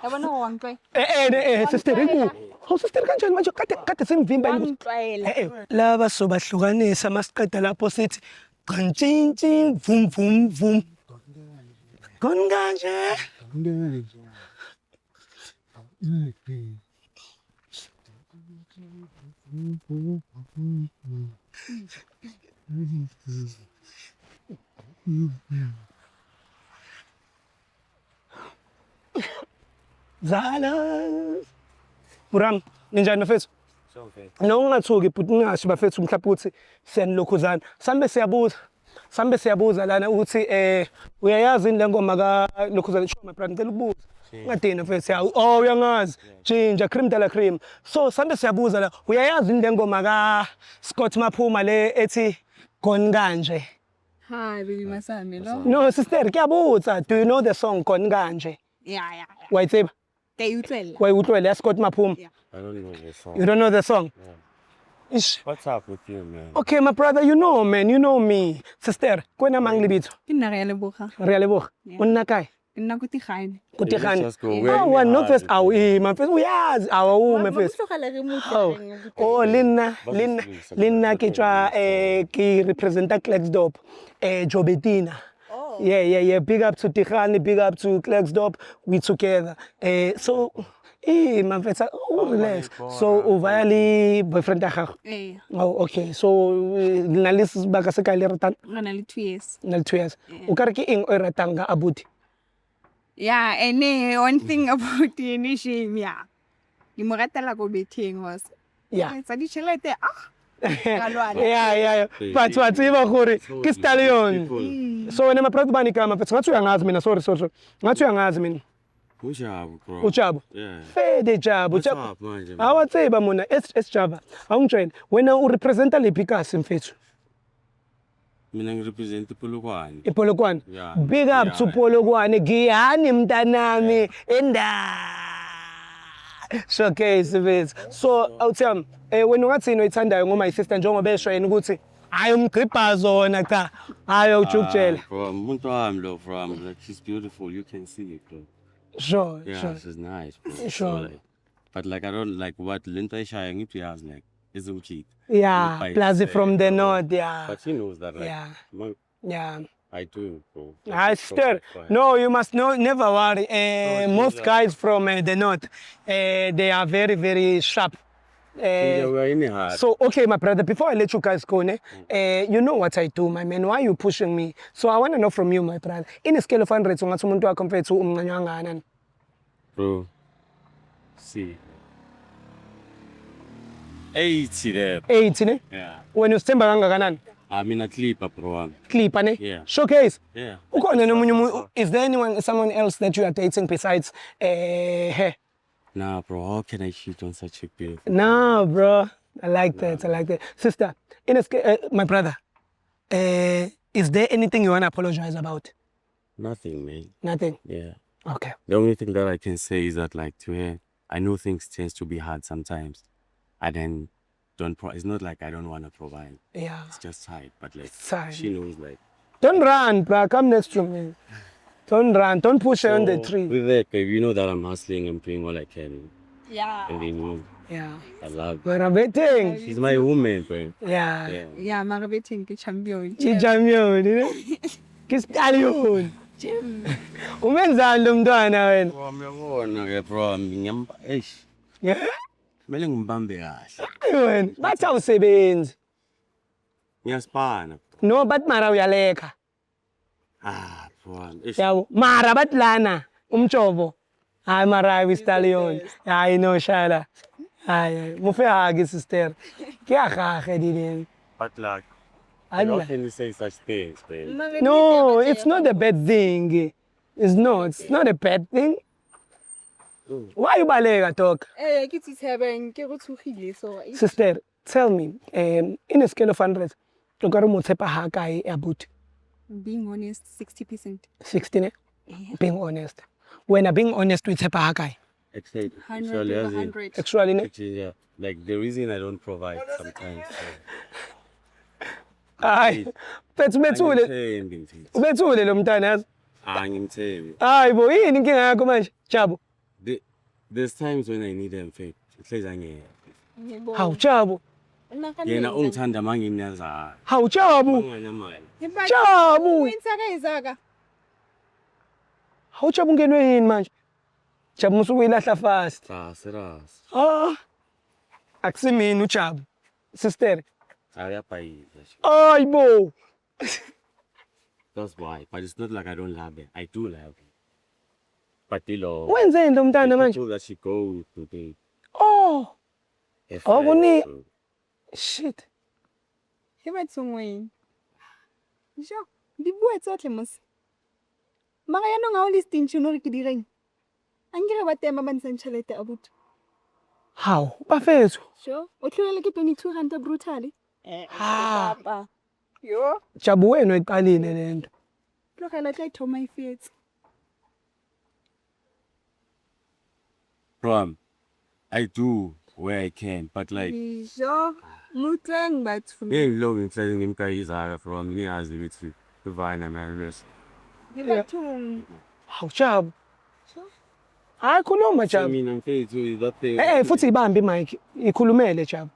Yabona wangixwe. Sister inkulu. Hawu sister kanjani manje kade simvimba Wangixwela. laba sobahlukanisa masiqeda lapho sithi qantshintshi vum vum vum. Khona kanje. Zala. Buram, ninjani mfethu? No ungathuki but ningashi bafethu mhlawumbe uthi siyanilokhuzana. Sambe siyabuza lana ukuthi uyayazi le ngoma ka lokhuzana show my brother ngicela ukubuza. Ngadina mfethu yawu uyangazi. Jinja cream de la cream. So sambe siyabuza la uyayazi le ngoma ka Scott Maphuma le ethi Gone kanje. Hi baby masami lo. No sister kuyabuza, do you know the song Gone kanje? Yeah. Wayitseba? Kayutlwela. Wayutlwela Scott Maphuma? Yeah. I don't know the song. You don't know the song? Yeah. Ish. What's up with you, man? Okay, my brother, you know, man, you know me. Sister, kwena mang libitso? Ke nna re ya Leboga. Re a leboga. Yeah. O nna kae? Ke nna ko Tigane. Ko Tigane. Just go Yeah. where Oh, you wa no are, first it's awu okay. my first uyazi awu my first. Mabuhlogela re mo Oh, teng. oh Linna ke tswa ke representa Klerksdorp Jobetina. Oh. Yeah. Big up to Tigane, big up to Klerksdorp. We together. So my first relax. So uvayali boyfriend ya gago. Eh. Oh, okay. So lina le sebaka se kae le ratang? Re na le 2 years. Na le 2 years. Yeah. O ka re ke eng o e ratang ka abuti? Yeah, and one thing about the nation, yeah. Ke mo ratela ko betheng was. Yeah. Tsa di tšhelete Galwana. Yeah. But wa tseba gore ke stallion. So wena maprati bani kama mfethu ngathi uyangazi mina sorry. Ngathi uyangazi mina. Ujabu, bro. Ujabu. Yeah. Fede Jabu. What's up, manje? Awatseba mona Java. Awungitshela wena u representa lephi kasi mfethu? Mina ngirepresent Polokwane. Ipolokwane. Yeah. Big up to Polokwane. Giyani mntanami showcase bese. So awuthami wena ungathini oyithandayo ngoma isister njengoba esho yena ukuthi hayi umgqibha zona cha. Hayi ujukutshela. Bro, umuntu wami lo from like she's beautiful. You can see it, bro. Sure. Yeah, she's nice, bro. Sure. So, like, but like I don't like what Linta Shaya ngithi yazi like is cheat. Yeah, Like, plus say, from the bro. north, yeah. But she knows that like Yeah. man, Yeah. I do, bro. I It's so still much fun. no, you must never worry. Most yeah. guys from the north, they are very, very sharp. Yeah, we're in the heart. So okay, my brother, before I let you guys go, you know what I do, my man. Why are you pushing me? So I want to know from you, my brother. In a scale of 100, ungathi umuntu wakho mfethu umncane kangakanani? Bro, see. 80 there. 80 ne? Yeah. Wena usithemba kangakanani? I mean a clip, bro. Clipper ne? Yeah. Showcase. Yeah. Ukhona nomunye umuntu, is there someone else that you are dating besides her? Nah, bro, how can I cheat on such a beautiful? No, bro. I like that. Sister, in a scale, my brother, is there anything you want to apologize about? Nothing, man. Nothing? Yeah. Okay. The only thing that I can say is that, like, to her, I know things tends to be hard sometimes. And then it's not like I don't want to provide. Yeah. It's just hard. But, like, Hard. she knows, like. Don't run, bro. Come next to me. Don't run. Don't push her on the So, tree. with that, babe, you know that I'm hustling and doing all I can. Yeah. And then, you Yeah. I love her. We're a betting. She's my woman, bro. Yeah. Yeah. Yeah, mara betheng ke champion. Champion, you know? Ke stallion. Jim. Umenzani lo mntwana wena? Bro, ngiyabona ke bro, Yeah. kumele ngimbambe kahle. Wena, bathi awusebenzi. Ngiyasipana. No, but mara uyaleka. Bro. Yabo, mara bathi lana umjovo. Hayi mara stallion. Hayi no shala. Hayi, mufe hagi sister. Ke agage dileng. But like, Hayi how la. can you say such things, babe? No, it's not a bad thing. It's not a bad thing. Why you baleka dog? Ke tsitshebeng ke go tshogile so. Sister, tell me, in a scale of 100, o ka re mo tshepa ha kae abuti? Being honest, 60%. 60 ne? Yeah. Being honest. When being honest, we tshepa ha kae? Actually, 100 over 100. Actually ne? Actually, yeah. Like the reason I don't provide sometimes. Hayi, bethu bethule. Ubethule lo mntana yazi. Angimthembi. Hayi bo, yini inkinga yakho manje? Jabu. There's times when I need them faith. Ihlezi angeke. Hawu Jabu. Yena ungithanda mangimnyazayo. Hawu Jabu. Manganyamala. Jabu. Wenzakayizaka. Hawu Jabu ungenwe yini manje? Jabu musuku uyilahla fast. Serious. Akusimini uJabu. Sister. Ayapayisa. Ayibo. That's why. But it's not like I don't love her. I do love her. But Wenzeni lo mntana manje? that she goes today. Oh. Her Kuni. friends, Shit. Ke batsongweng. Jo, di bua tsotlhe mos. Mara ya no nga o listing tšhono re ke direng. Angere ba tema ba ntshang tšhelete a botho. Hawu bafethu. Sure. O tlholela ke 22 rand brutally. Papa. Yo, Jabu wena oyiqalile lento. tlogela tla ithoma ifetse. From, I do where I can, but like, Jo, mutleng batho. ngeke lo ngifike ngimkayizaka from ngiyazi ukuthi ivana marvelous. Ke bathong. Hawu Jabu. Sure. Hayi khuluma Jabu. Mina mfethu that thing. Futhi ibambe imic. Ikhulumele Jabu.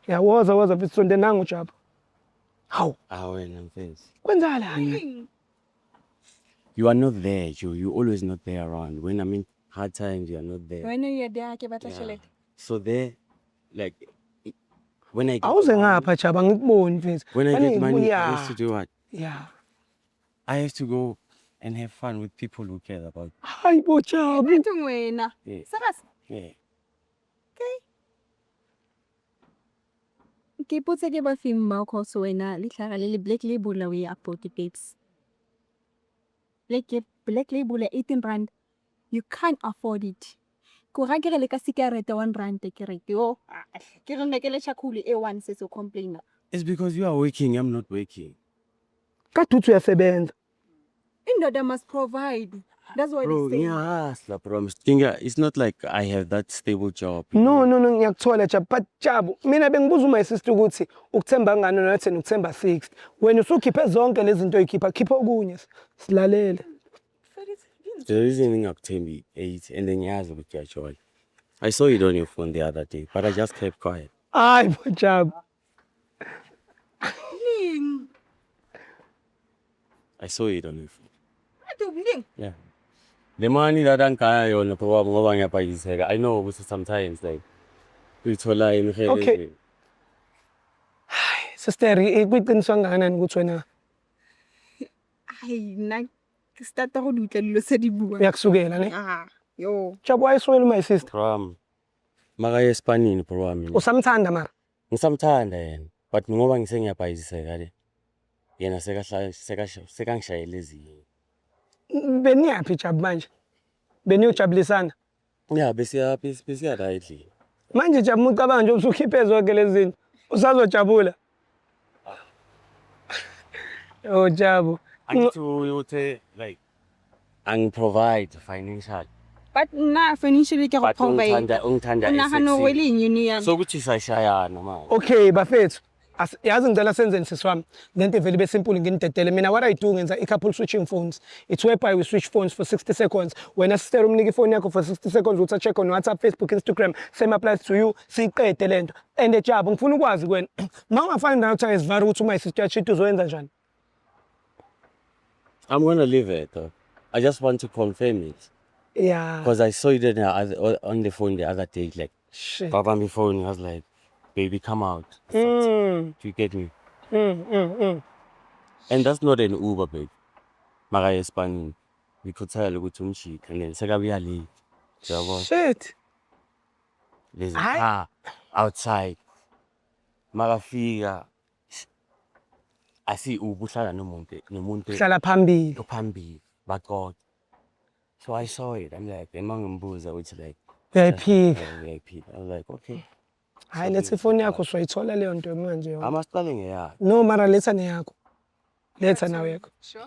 Ya woza mfethu sonde nangu Jabu. Hawu. Wena mfethu. Kwenzala. You are not there, Joe. You always not there around. When I'm in hard times, you are not there. Wena uya there ke batla Yeah. tšhelete. So there, like, when I get Awuze money- ngapha Jabu angikuboni mfethu. when I get money, I Yeah. have to do what? Yeah. I have to go and have fun with people who care about. Hayibo Jabu. Bathong wena. Yeah. Sakas. Yeah. Ke ipotse ke ba feng ba go so wena le tlhaga le Black Label la we upload babes. Black Label 18 rand. You can't afford it. Ko ga ke re le ka cigarette 1 rand ke re yo. Ke re nekele chakhulu e1 se so complain. It's because you are working, I'm not working. Kaduthi uyasebenza. Indoda must provide. That's what Bro, they say. ngiyahasla, bro. It's not like I have that stable job. No ngiyakuthola Jabu. But Jabu, mina bengibuza my sister ukuthi ukuthemba ngani nathi ukuthemba 60. Wena usukhiphe zonke lezi zinto oyikhipha, khipha okunye silalele. The reason ngingakuthembi 8 and then ngiyazi ukuthi uyajola. I saw it on your phone the other day, but I just kept quiet. Hayibo Jabu. I saw it on your phone. Adubuling. Yeah. The money that angikaya yona ngoba ngiyapayiseka. I know ukuthi sometimes like uyithola imihele. Okay. Sister, ikwiqiniso kangakanani ukuthi wena Ai na ke starta go dutla dilo se di bua. uyakusukela ne? Yo. Jabu ayiswela my sister. Bro, maka espanini bro wami. Usamthanda mara. Ngisamthanda yena, but ngoba ngiyapayiseka le. Yena sekangishayela ezinye. Beniyaphi Jabu manje? Beniyojabulisana. Yeah, besiya rightly. Manje Jabu ucabanga nje usukhiphe zonke lezi zinto. Usazojabula. Oh Jabu. Angithi uthe like provide financial. But na financially ke go But provide. ungithanda Una hano wele union. So ukuthi sayishayana manje. Okay bafethu. Yazi ngicela senzeni siswami. Lento vele besimple nginidedele mina what I do ngenza i-couple switching phones. It's whereby we switch phones for 60 seconds. Wena sister umnika ifone yakho for 60 seconds uthi check on WhatsApp, Facebook, Instagram. Same applies to you. Siqede lento. And Jabu ngifuna ukwazi kwena. Mawungafani nayo uthi ayizivara ukuthi uma isister shit uzoyenza njani? I'm gonna leave it though. I just want to confirm it. Yeah. Because I saw it on the phone the other day, like Shit. Baba on my phone, I was like, baby, come out. Do you get me? And that's not an Uber, babe. Mara Espani. We could tell ukuthi umshika and then sekabuya late. Shit. There's a car outside. Makafika. I see ubuhlala nomuntu Hlala phambili. phambili baxoxa. So I saw it. I'm like, emangimbuza ukuthi like VIP. VIP. I was like, okay. Hayi lethi phone yakho soyithola leyo nto manje yona. Amasiqale ngeyakho. No mara letha neyakho. Letha nawe yakho. Sure.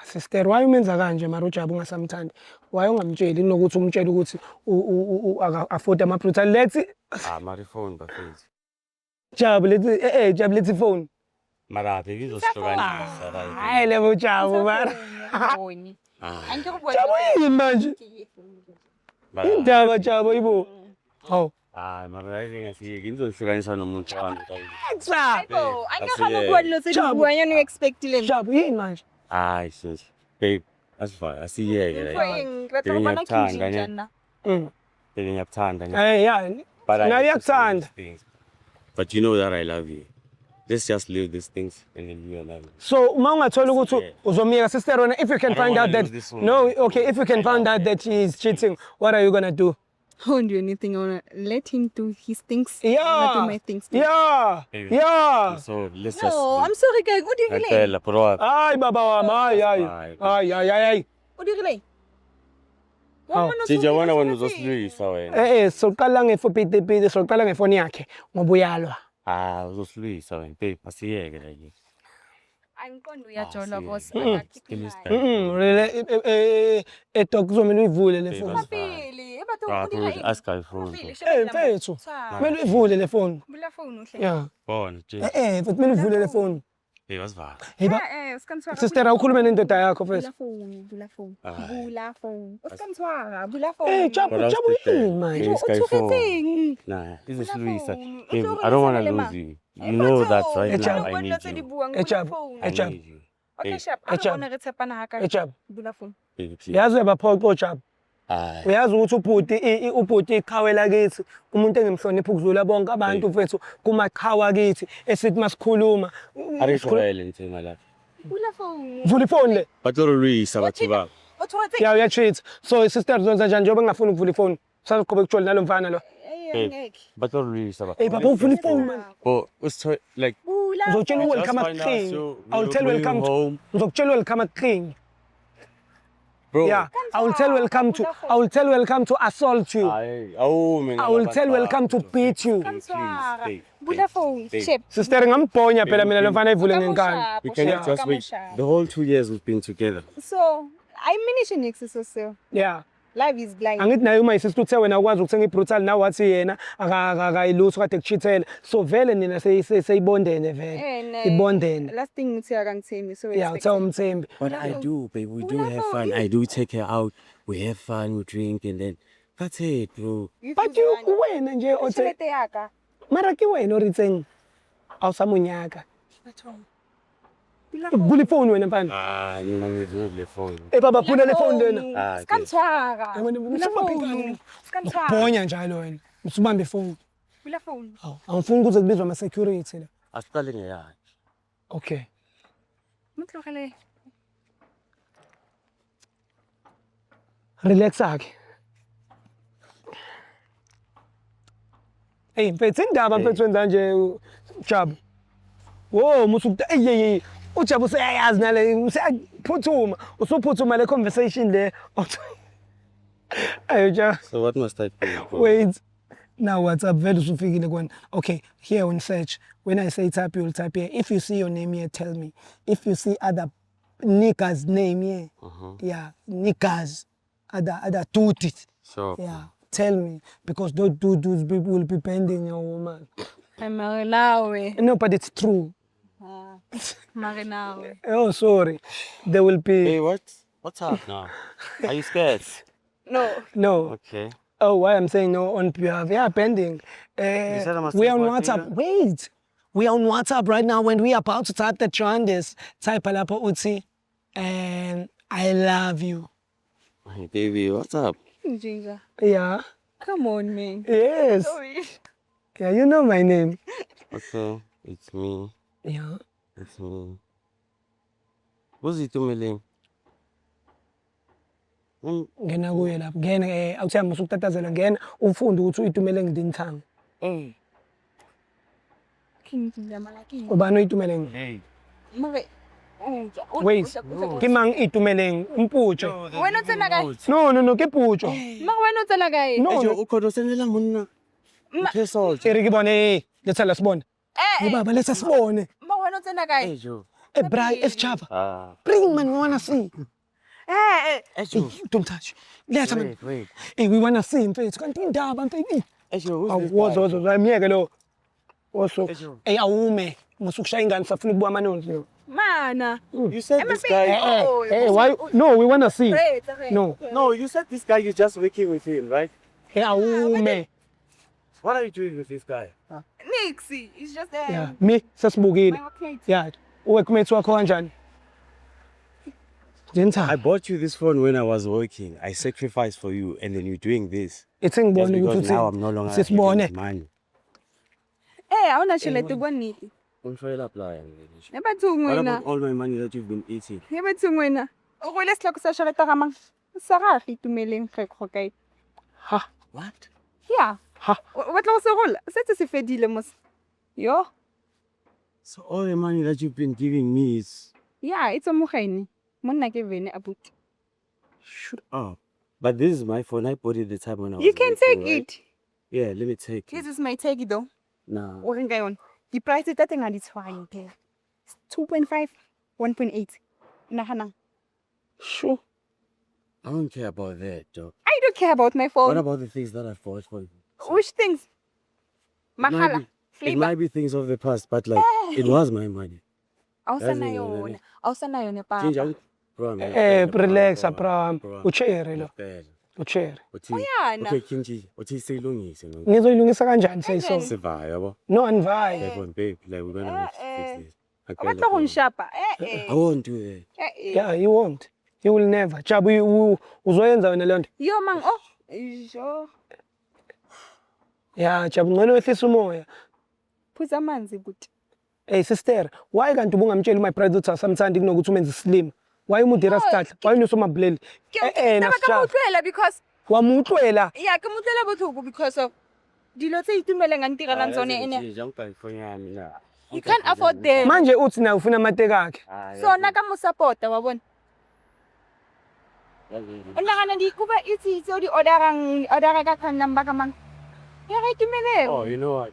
Sister why umenza kanje mara uJabu ungasamthandi? Why ungamtsheli nokuthi umtshela ukuthi afford ama brutal lethi My phone bafethu. Jabu lethi Jabu lethi phone. Mara bezosihlukanisa right. Hayi lebo Jabu mara. Angike go Jabu yini manje? Indaba Jabo ibo. Hawu. Hayi mara ayingasiye ngizoshukanisa nomuntu wami. Cha. Hayibo, angeke Asiye. ukubuka lo selibuka yena uexpectile. Jabo yini manje? Hayi sis. Babe, asifana asiyeke la. Ngiyathanda njana. Ngiyakuthanda. Yeah. But I Naye need to say uyakuthanda. these things. But you know that I love you. Let's just leave these things and then you and I. So uma ungathola ukuthi uzomiyeka sister wena, if you can I don't find out wanna that lose this one. no, okay, if you can find out that he is cheating, what are you gonna do? I won't do anything. I wanna let him do his things. I wanna do my things. Baby. Yeah. So let's just. No, I'm sorry guys. What do you relay? Ngempela bro. Ay baba wami, ay. What do you relay? Sijabona wena uzosilwisa wena. Soqala ngefopitipiti, soqala ngefoni yakhe ngoba uyalwa. Uzosilwisa wena. Babe, asiyeke la yini. Angiqondi uyajola boss. Etok kuzomela uyivule le phone. Phili, Ask her phone. Mfethu, kumele uyivule le phone. Bula phone uhle. Yeah. Bona, Jay. Mfethu kumele uyivule le phone. Hey, wasivala. Hey ba, Sikamthwara. sister awukhulume nendoda yakho mfethu. Bula phone. Hayi. Bula phone. Usikamthwara, bula phone. Jabu But that's yini the thing. manje? Hey, Sky phone. Uthukething. Nah, izosilwisa. phone. Babe, Uhloko I don't want to liselele lose you. You know that right now I need you. Jabu. I need you. Okay, sharp. Jabu. Angibona retsepana haka. Jabu. Bula phone. Babe, please. Yazi uyabaphoqa Jabu. Hayi. Uyazi ukuthi ubhuti iqhawe lakithi, umuntu engimhlonipha ukuzula bonke abantu mfethu kumaqhawe kithi esithi masikhuluma. Arishwele nje mala. Bula phone. Vula ifoni le. Batolwisa bathu ba. Uthukething. Yeah, uya-cheat. So sister zonza njani njengoba ngingafuni ukuvula ifoni. Sazoqhubeka ukujula nalo mfana lo. Ngeke. Batolwisa ba. Hey baba uvula ifoni man. Oh, usithola like Bula. Ngizokutshela welcome Just at find out, King. so I will tell we're welcome going to. home. Ngizokutshela welcome at King. bro. Yeah, I will tell welcome to assault you. Hayi, awume I will tell welcome to beat you. Bula phone. Shep. Sister ngamponya phela mina lo mfana evule ngenkani. We cannot just wait. The whole 2 years we've been together. So, I minishe next so. Yeah. Life is blind. Angithi naye uma isisithi uthe wena ukwazi ukuthenga ibrutal nawe wathi yena akayilutho kade kuchithela. So vele nina seyibondene vele. Ibondene. Last thing uthi akangithembi so Yeah, uthe umthembi. But I do, babe. We do have fun. I do take her out. We have fun. We drink and then that's it, bro. But you wena nje othe Tšhelete yaka. mara ke wena o ritseng awusamunyaka. Bula phone wena mfana. Nina ngizule phone. Baba phula le phone lena. Sikamthwara. Bonya njalo wena. Usubambe phone. Bula phone. Hawu, angifuni ukuze kubizwe ama security la. Asiqale ngeyakhe. Okay. Mtlogele. Relax akhe. Hey, mfethu indaba mfethu wenza nje Jabu. Wo, musukuta ey uJabu useyayazi nale usephuthuma. Usuphuthuma le conversation le. Ayo ja. So what must I do? Bro? Wait. Now WhatsApp vele usufikile kwana. Okay, here on search. When I say type, you'll type here. If you see your name here, tell me. If you see other niggas name here, yeah, niggas, other tutis, Sure. yeah, tell me because those people will be pending your woman. Marinawe. No, but it's true. Marinawe. Oh, sorry. They will be. Hey, what's up now? Are you scared? No. Okay. Oh, why I'm saying no on behalf? Yeah, pending. said I must We are on type what WhatsApp. here? Wait. We are on WhatsApp right now. When we are about to type the trend, type alapo uti, and I love you. Hey, baby, what's up? Ginger. Yeah. Come on, man. Yes. Yeah, you know my name. Okay, it's me. Yeah. It's me. What's it doing? Ngena kuye lapho. Ngena awuthi musukutatazela ngena ufunde ukuthi uyitumele ngidinthanga. King Ginger King. Ubani uyitumele ngi? Hey. Mare. Wait. Kimang itumele ngi umputsho. Wena utsena kae? No, ke putsho. Mare wena utsena kae? No. Ukhodo senela monna. Uphesol. Eri kibone, let's sibone. Hey baba, let's sibone. Mare wena utsena kae? Hey, Joe. Hey, Bri, it's Chava. Ah. Bring man, we wanna see. Eh. Hey, Joe. Don't touch. Let's man. Wait. Hey, we wanna see him face. Kanti indaba mfethu. Hey, Joe, Awu who's this guy? wozo, ayimiyeke lo. Woso. Hey, Joe. Hey, awume. Musukushaya ingane safuna ukubuka amanonzi. Mana. You said this Hey, guy. Oh, hey, why? No, we wanna see. Wait. No. No, you said this guy. You're just working with him, right? Hey, awume. What are you doing with this guy? Nixie. It's just Yeah, me sasibukile. my workmate. Yeah, uworkmate wakho kanjani? I Didn't bought you this phone when I was working. I sacrificed for you, and then you're doing this. It's Just ngibone because ukuthi now I'm no longer sisibone. having money. Awunashelete kwaniti. Nebathungu What wena. about all my money that you've been eating? Nebathungu wena. O rwele setlhako sa tšhelete ga mang? Sa gage itumeleng ge go kae. Ha, What? Yeah. ha. O batla go se rola? Setse se fedile mos. Yo. So all the money that you've been giving me is... Yeah, it's a mogene. Monna ke vene abuti. Shut up. But this is my phone. I bought it the time when I was You can working, take right? it. Yeah, let me take This it. is my take though. Nah. O renka yona. Di-price tsa teng ga di tshwane phela. 2.5, 1.8. Nagana. Sure. I don't care about that, dog. I don't care about my What phone. about the things that I bought for you? Which things? might Mahala. It Flavor. might be things of the past, but like, it was my money. Awusana Yazi yona. wena. Awusana yona Ginger, papa. bro, man. Relax, Abraham. Uchere lo. Uchere. Uyana. Okay, Kinji, uthi siyilungise no. Ngizoyilungisa kanjani sayiso? Sivayo yabo. No anvayi. Yabona babe, like we're gonna make fix this. O batla go nshapa. I won't do that. Yeah, he won't. He will never. Jabu uzoyenza wena lento. Yo mang oh. Jo. Yeah, Jabu ngcono wehlisa umoya. Phuza amanzi buti. Hey sister, why kanti ubungamtsheli my brother ukuthi asamthandi kunokuthi umenze slim? Why umudira sithatla? Why unosomabhleli? Naba ka motlela because Wamutwela. yeah, ka motlela botlhoko because of dilo tse itumele nga ntirela tsone ene. You can't afford them. Manje uthi na ufuna amateka akhe. So naka mo supporta wa bona. Nagana di kuba itse o di order ka kan number ka mang. Ya ga itumele. Oh, you know what?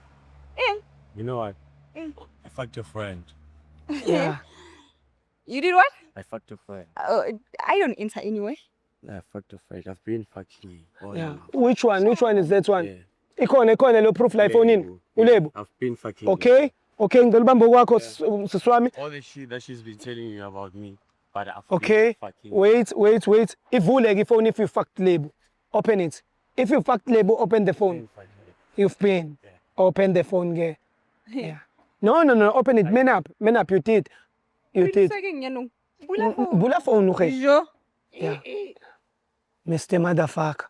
You know what? Mm. I fucked your friend. Yeah. You did what? I fucked your friend. I don't answer anyway. I fucked your friend. I've been fucking you. Oh, Yeah. Which one? Which one is that one? Yeah. Ikhona lo proof la iphone ulebu. I've been fucking Okay? Okay, ngicela ubambe kwakho siswami. all the shit that she's been telling you about me, but I've Okay. been fucking Wait. Ivuleke ifone if you fucked label. Open it. If you fucked label, open the phone. You've been. Yeah. Open the phone, yeah. Yeah. No. Open it. Man up. You did. You did. Bula phone, okay. Jo. Yeah. Mr. Motherfucker.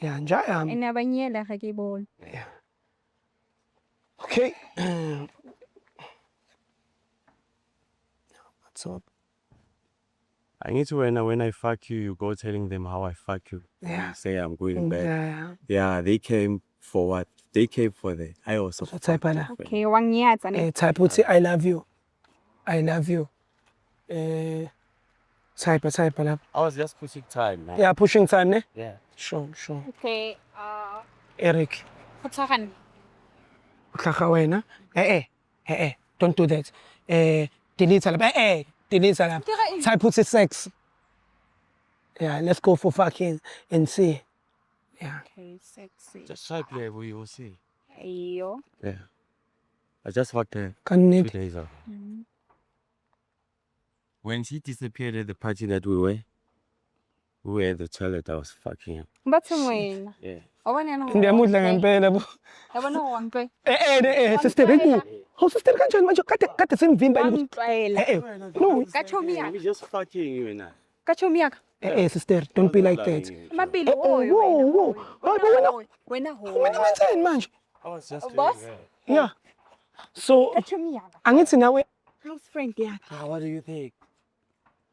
Yeah, njaya. Ina banyela ga ke bona. Yeah. Okay. What's up? I need to when I fuck you, you go telling them how I fuck you. Yeah. You say I'm going back. Yeah. Yeah, they came for what? They came for the. I also. So type fucked ala. your friend. Okay, wangiyatsa ne. Type uthi I love you. I love you. Type lapha. I was just pushing time, man. Yeah, pushing time, ne? Yeah. Sure. Okay, Eric. kutsagan. Utlhaga wena. Don't do that. Delete lapha. Delete lapha. Type uthi sex. Yeah, let's go for fucking and see. Yeah. Okay, sexy. Just try play, we will see. Ayo. Yeah. I just fucked her 2 Connect. days ago. When she disappeared at the party that we were at the toilet, I was fucking her. Bathi wena. Yeah. Awona no. Ndiyamudla ngempela bo. Yabona wangicwe. Sister enku. How sister kanjani manje kade sengivimba ukuthi. Wangicwela. No. Kachomi We yaka. just fucking you and I. Kachomi yaka. Sister, don't be like that. Mabili Whoa. Wena ho. Wena wenzeni manje? I was just Boss? doing that. Yeah. So Kachomi yaka. angithi nawe Close friend yaka. What do you think?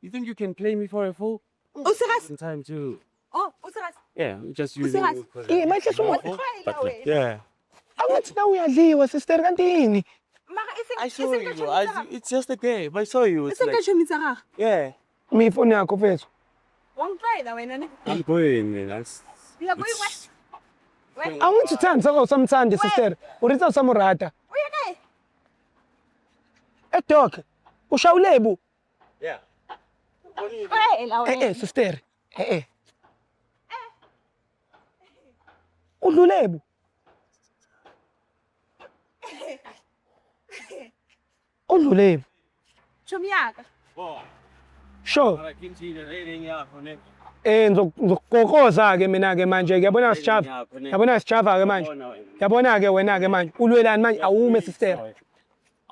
You think you can play me for a fool? Usiras. In time too. Oh, usiras. Yeah, we just using Usiras. you because manje sumo. but like, yeah. Angithi nawe uyadliwa sister kanti yini? Mara I saw you. It's just a game. I saw you. It's like, kachomi tsa gaga. yeah. Mi phone yakho mfethu. Wangicwela wena ne. I'm going, man. That's. Ya boy what? Angithi thanda usamthandi sister. Uritsa usamurata. Uya kae? Dog. Ushawulebu. Yeah. Wena. Sister. Udlulebu. Udlulebu. Chumiyaka. Sure. Ngizokukokoza ke mina ke manje yabona sijava. Yabona sijava ke manje. Yabona ke wena ke manje. Ulwelani manje awume sister.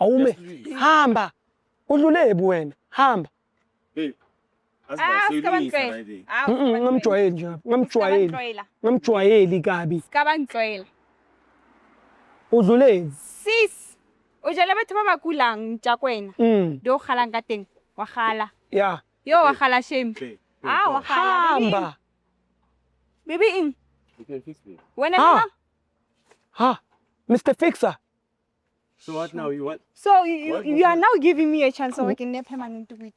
Awume. Hamba. Udlulebu wena. Hamba. Ngamjwayeli nje. Ngamjwayeli kabi. Skabangixolela. Udlulebu. Sis. Ujale batho ba bakulang tja kwena. Do kgalang ka teng. Wa khala. Yeah. Yo wa khala shame. Wa khala. Hamba. Baby in. You can fix me. Wena Ha. na. Ha. Mr. Fixer. So what now? You want? So you are now giving me a chance so I can nip permanent to me.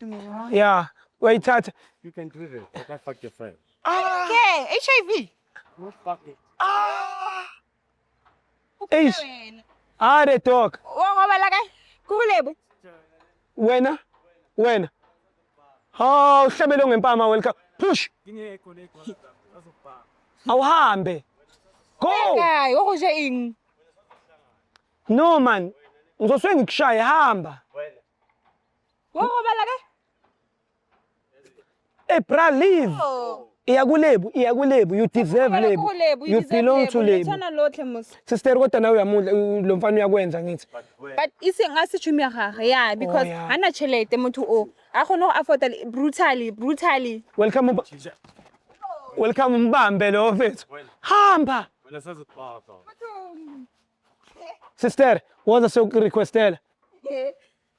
Yeah. Wait, Tata. You can do this. I can fuck your friend. Okay, HIV. No fuck it. Eish. They talk. Wa ngoba la kae? Kulebu. Wena. Oh, uhlebele ngempama welcome. Push. Awuhambe. Go. Kai, wo go je eng? No man. Ngizoswe ngikushaya hamba. Wa ngoba la kae? Hey, bra, leave. Iyakulebu. You deserve lebu. You belong to lebu. Thana lotle mos. Sister kodwa nawe uyamudla lo mfana uyakwenza ngithi. But ise ngase chumi ya gagwe yeah because yeah. hana chelete motho o. A gone go afford brutally. Welcome mbambe lo mfethu. Hamba. Sister, waza sokurequestela.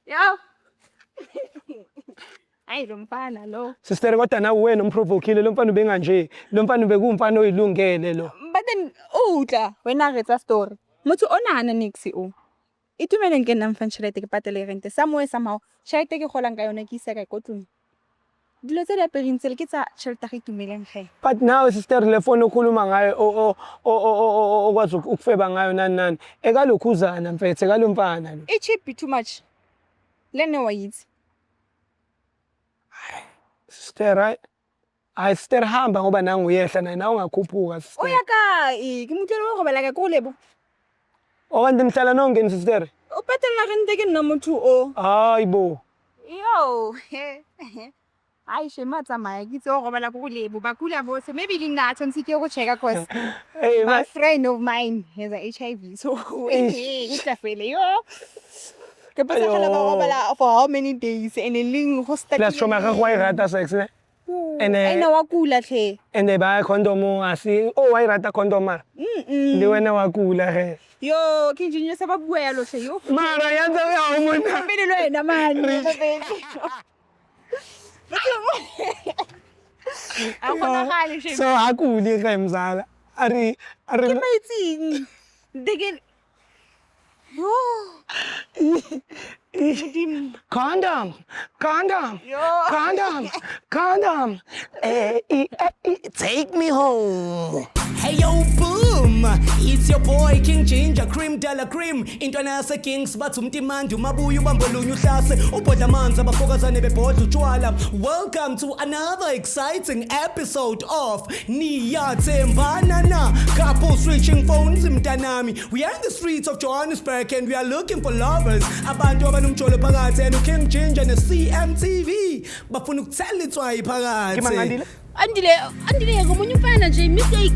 Yo. Ayi lo mfana lo. Sister kodwa nawe wena umprovokile lo mfana ubenga nje. Lo mfana bekumfana oyilungele lo. But then utla wena retsa story. Motho ona hana nixi o. Itumele ngena mfana chelete ke patele rente somewhere somehow. Chelete ke golang ka yona ke isa ka kotlong. Dilo tse di perintsele ke tsa chelete ga itumeleng ge. But now sister le phone okhuluma ngayo okwazi ukufeba ngayo nani. Ekalokhuzana mfethu ekalomfana lo. It should be too much. Lene wa yithi. Sister right? Sister hamba ngoba nangu uyehla nawe ungakhuphuka sister. Oya kai, ke motelo go bela ka go lebo. Okanti nihlala nongeni sister? O patela rente ke nna motho o. Hayibo. Yo. Ai shema tsamaya ke tse go bela go lebo ba kula bose maybe le nna tshwantse ke go checka cause Hey, my friend of mine has a HIV so it's fele yo. Ke pasa gala ba go bela for how many days and then go start. Plus choma ga go irata sex ne? Ena wa kula hle. Ene ba condom asi wa irata condom mara. Le wena wa kula ge. Yo, ke engineer sa ba bua ya lo hle yo. Mara ya ntse ya mona. Pele lo ena man. So akuli ge mzala. Ari ke maitsing. Degen. Condom. Take me home. Hey yo, boom! It's your boy King Ginger, Cream de la Cream. International Kings, batsumti mandu, mabuyu bambolunyu hlase. Ubodla manza bafokazane bebhodla utshwala. Welcome to another exciting episode of Niyathembana na. Couple switching phones mntanami. We are in the streets of Johannesburg and we are looking for lovers. Abantu abanumjolo phakathi and King Ginger ne CMTV. Bafuna ukuthela itswayi phakathi. Kimangandile? Andile ngomunye umfana nje mistake